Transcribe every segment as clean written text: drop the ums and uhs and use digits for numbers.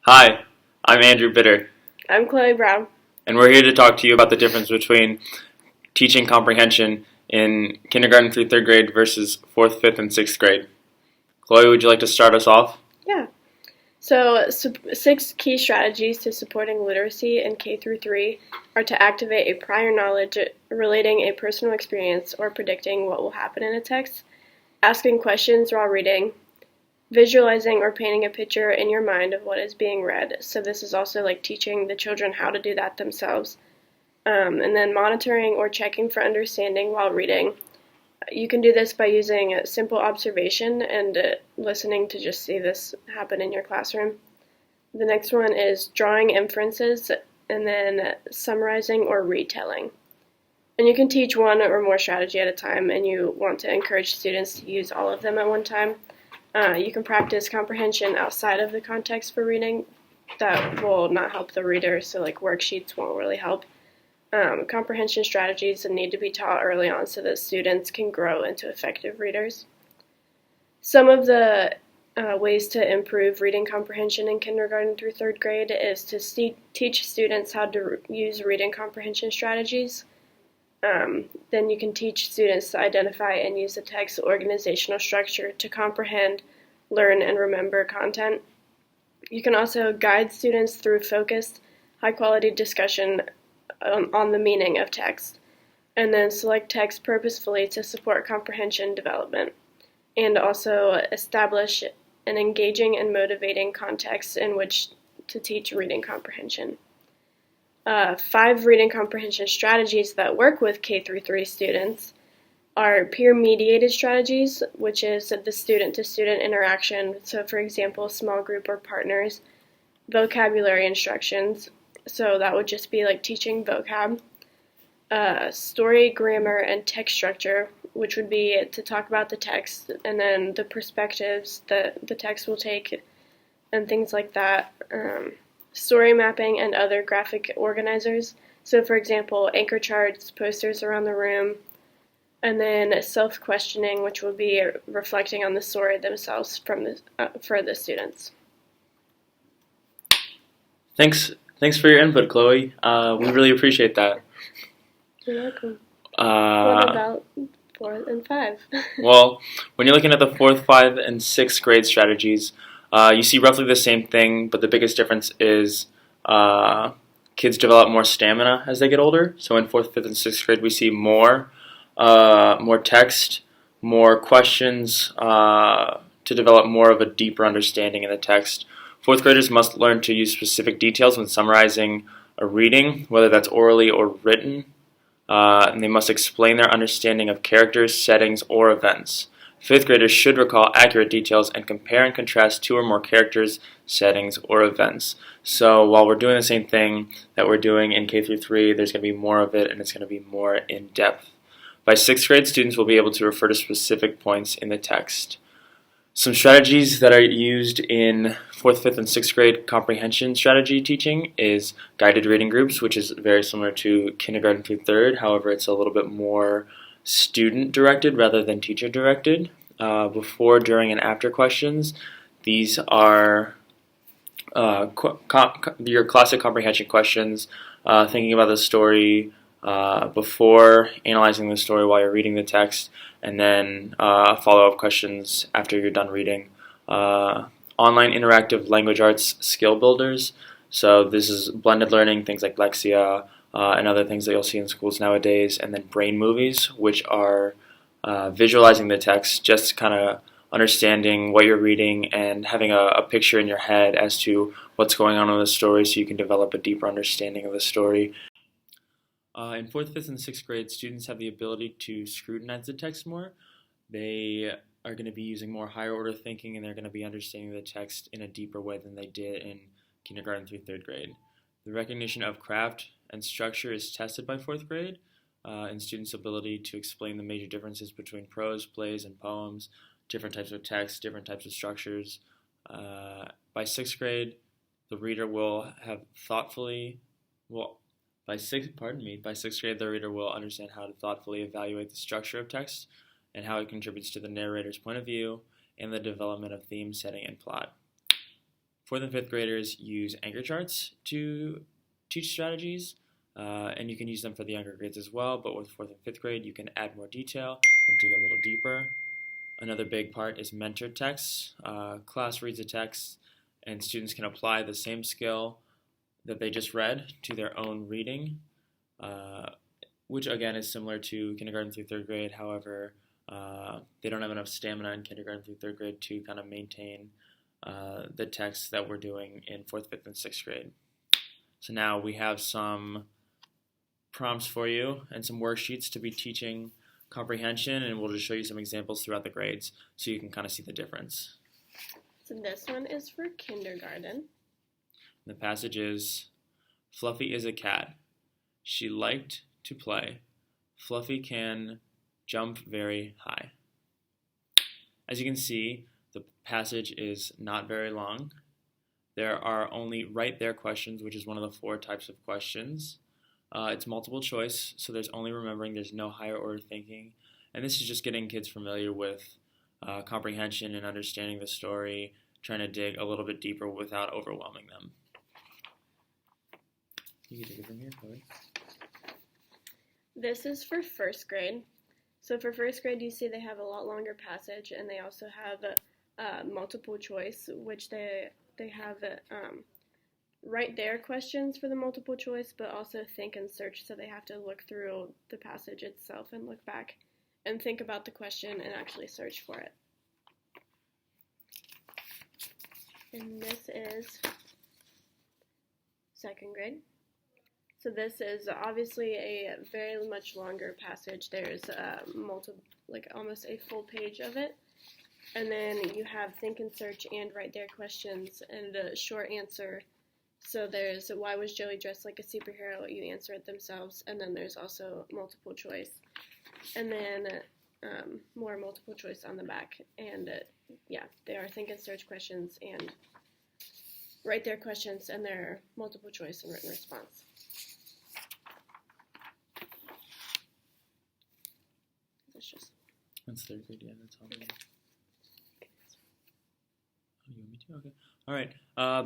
Hi, I'm Andrew Bitter, I'm Chloe Brown. and we're here to talk to you about the difference between teaching comprehension in kindergarten through third grade versus fourth, fifth, and sixth grade. Chloe, would you like to start us off? Yeah. So, 6 key strategies to supporting literacy in K through 3 are to activate a prior knowledge relating a personal experience or predicting what will happen in a text, asking questions while reading, visualizing or painting a picture in your mind of what is being read. So, this is also like teaching the children how to do that themselves. And then monitoring or checking for understanding while reading. You can do this by using simple observation and listening to just see this happen in your classroom. The next one is drawing inferences and then summarizing or retelling. And you can teach one or more strategy at a time, and you want to encourage students to use all of them at one time. You can practice comprehension outside of the context for reading. That will not help the reader, so like worksheets won't really help. Comprehension strategies need to be taught early on so that students can grow into effective readers. Some of the ways to improve reading comprehension in kindergarten through third grade is to teach students how to use reading comprehension strategies. Then you can teach students to identify and use the text organizational structure to comprehend, learn, and remember content. You can also guide students through focused, high-quality discussion on the meaning of text, and then select text purposefully to support comprehension development, and also establish an engaging and motivating context in which to teach reading comprehension. 5 reading comprehension strategies that work with K through 3 students are peer-mediated strategies, which is the student-to-student interaction, so for example, small group or partners, vocabulary instructions, so that would just be like teaching vocab, story, grammar, and text structure, which would be to talk about the text and then the perspectives that the text will take and things like that. Story mapping and other graphic organizers. So for example, anchor charts, posters around the room, and then self-questioning, which will be reflecting on the story themselves for the students. Thanks for your input, Chloe. We really appreciate that. You're welcome. What Uh, about 4 and 5? well, when you're looking at the fourth, 5, and sixth grade strategies, you see roughly the same thing, but the biggest difference is kids develop more stamina as they get older. So in fourth, fifth, and sixth grade, we see more text, more questions to develop more of a deeper understanding in the text. Fourth graders must learn to use specific details when summarizing a reading, whether that's orally or written, and they must explain their understanding of characters, settings, or events. Fifth graders should recall accurate details and compare and contrast 2 or more characters, settings, or events. So while we're doing the same thing that we're doing in K through 3, there's going to be more of it, and it's going to be more in depth. By sixth grade, students will be able to refer to specific points in the text. Some strategies that are used in fourth, fifth, and sixth grade comprehension strategy teaching is guided reading groups, which is very similar to kindergarten through third. However, it's a little bit more student-directed rather than teacher-directed. Before, during, and after questions. These are your classic comprehension questions, thinking about the story before, analyzing the story while you're reading the text, and then follow-up questions after you're done reading. Online interactive language arts skill builders. So this is blended learning, things like Lexia and other things that you'll see in schools nowadays. And then brain movies, which are visualizing the text, just kind of understanding what you're reading and having a picture in your head as to what's going on in the story so you can develop a deeper understanding of the story. In fourth, fifth, and sixth grade, students have the ability to scrutinize the text more. They are going to be using more higher order thinking, and they're going to be understanding the text in a deeper way than they did in kindergarten through third grade. The recognition of craft and structure is tested by fourth grade, and students' ability to explain the major differences between prose, plays, and poems, different types of text, different types of structures. By sixth grade, the reader will have thoughtfully, well, by sixth grade, the reader will understand how to thoughtfully evaluate the structure of text and how it contributes to the narrator's point of view and the development of theme, setting, and plot. 4th and 5th graders use anchor charts to teach strategies, and you can use them for the younger grades as well, but with 4th and 5th grade, you can add more detail and dig a little deeper. Another big part is mentored texts. Class reads a text, and students can apply the same skill that they just read to their own reading, which again is similar to kindergarten through 3rd grade. However, they don't have enough stamina in kindergarten through 3rd grade to kind of maintain the text that we're doing in 4th, 5th, and 6th grade. So now we have some prompts for you and some worksheets to be teaching comprehension, and we'll just show you some examples throughout the grades so you can kind of see the difference. So this one is for kindergarten. The passage is, Fluffy is a cat. She liked to play. Fluffy can jump very high. As you can see, the passage is not very long. There are only right there questions, which is one of the 4 types of questions. It's multiple choice, so there's only remembering, there's no higher order thinking. And this is just getting kids familiar with comprehension and understanding the story, trying to dig a little bit deeper without overwhelming them. You can take it from here, Chloe. This is for 1st grade. So for 1st grade, you see they have a lot longer passage, and they also have multiple choice, which they have right there questions for the multiple choice, but also think and search, so they have to look through the passage itself and look back and think about the question and actually search for it. And this is 2nd grade. So this is obviously a very much longer passage. There's almost a full page of it. And then you have think and search and right there questions and a short answer. So there's, why was Joey dressed like a superhero? You answer it themselves. And then there's also multiple choice. And then more multiple choice on the back. And they are think and search questions and right there questions, and they're multiple choice and written response. That's 3rd grade, yeah, that's all. Okay. Oh, you want me to? Okay. All right.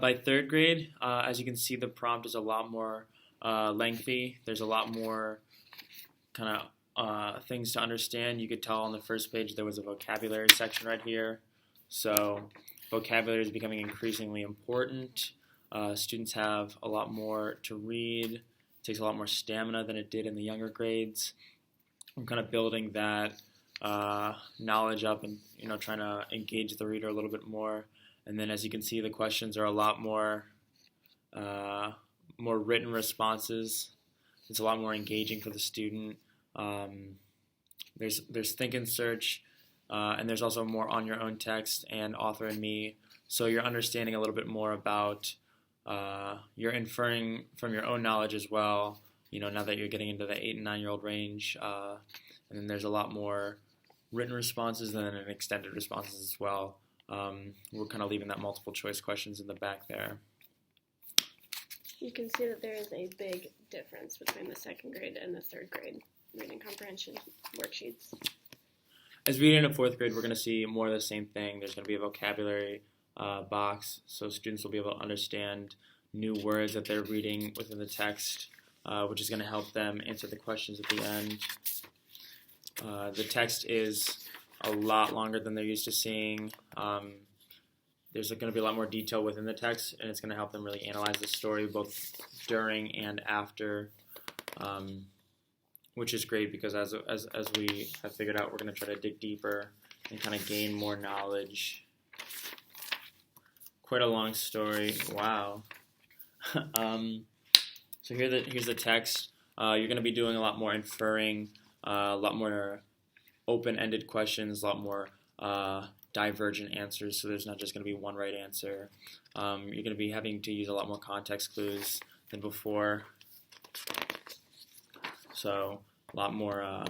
By 3rd grade, as you can see, the prompt is a lot more lengthy. There's a lot more kind of things to understand. You could tell on the first page there was a vocabulary section right here. So vocabulary is becoming increasingly important. Students have a lot more to read. It takes a lot more stamina than it did in the younger grades. I'm kind of building that knowledge up and trying to engage the reader a little bit more. And then as you can see, the questions are a lot more written responses. It's a lot more engaging for the student. There's think and search, and there's also more on your own text and author and me. So you're understanding a little bit more about, you're inferring from your own knowledge as well, now that you're getting into the 8 and 9-year-old range. And then there's a lot more written responses and then extended responses as well. We're kind of leaving that multiple choice questions in the back there. You can see that there is a big difference between the 2nd grade and the 3rd grade reading comprehension worksheets. As we get into 4th grade, we're going to see more of the same thing. There's going to be a vocabulary box, so students will be able to understand new words that they're reading within the text, which is going to help them answer the questions at the end. The text is a lot longer than they're used to seeing. There's going to be a lot more detail within the text, and it's going to help them really analyze the story both during and after, which is great because as we have figured out, we're going to try to dig deeper and kind of gain more knowledge. Quite a long story. Wow. So here's the text. You're going to be doing a lot more inferring, a lot more open-ended questions, a lot more divergent answers, so there's not just going to be one right answer. You're going to be having to use a lot more context clues than before. So a lot more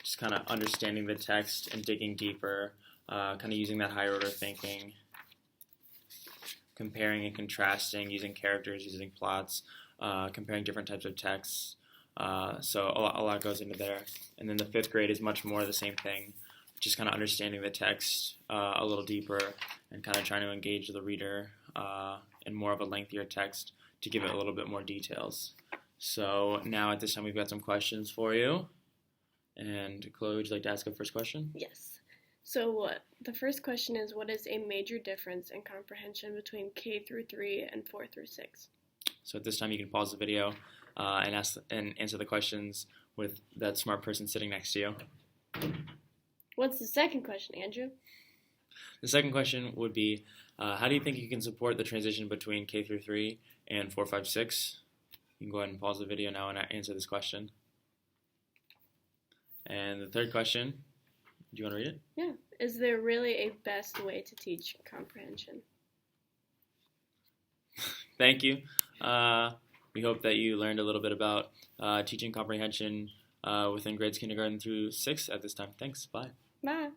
just kind of understanding the text and digging deeper, kind of using that higher order thinking, comparing and contrasting, using characters, using plots, comparing different types of texts. So a lot goes into there. And then the 5th grade is much more the same thing. just kind of understanding the text a little deeper and kind of trying to engage the reader in more of a lengthier text to give it a little bit more details. So now at this time we've got some questions for you. And Chloe, would you like to ask a first question? Yes. So the first question is, what is a major difference in comprehension between K through 3 and 4 through 6? So at this time you can pause the video and answer the questions with that smart person sitting next to you. What's the second question, Andrew? The second question would be, how do you think you can support the transition between K through 3 and 4, 5, 6? You can go ahead and pause the video now and answer this question. And the third question, do you want to read it? Yeah. Is there really a best way to teach comprehension? Thank you. We hope that you learned a little bit about teaching comprehension within grades kindergarten through 6 at this time. Thanks. Bye. Bye.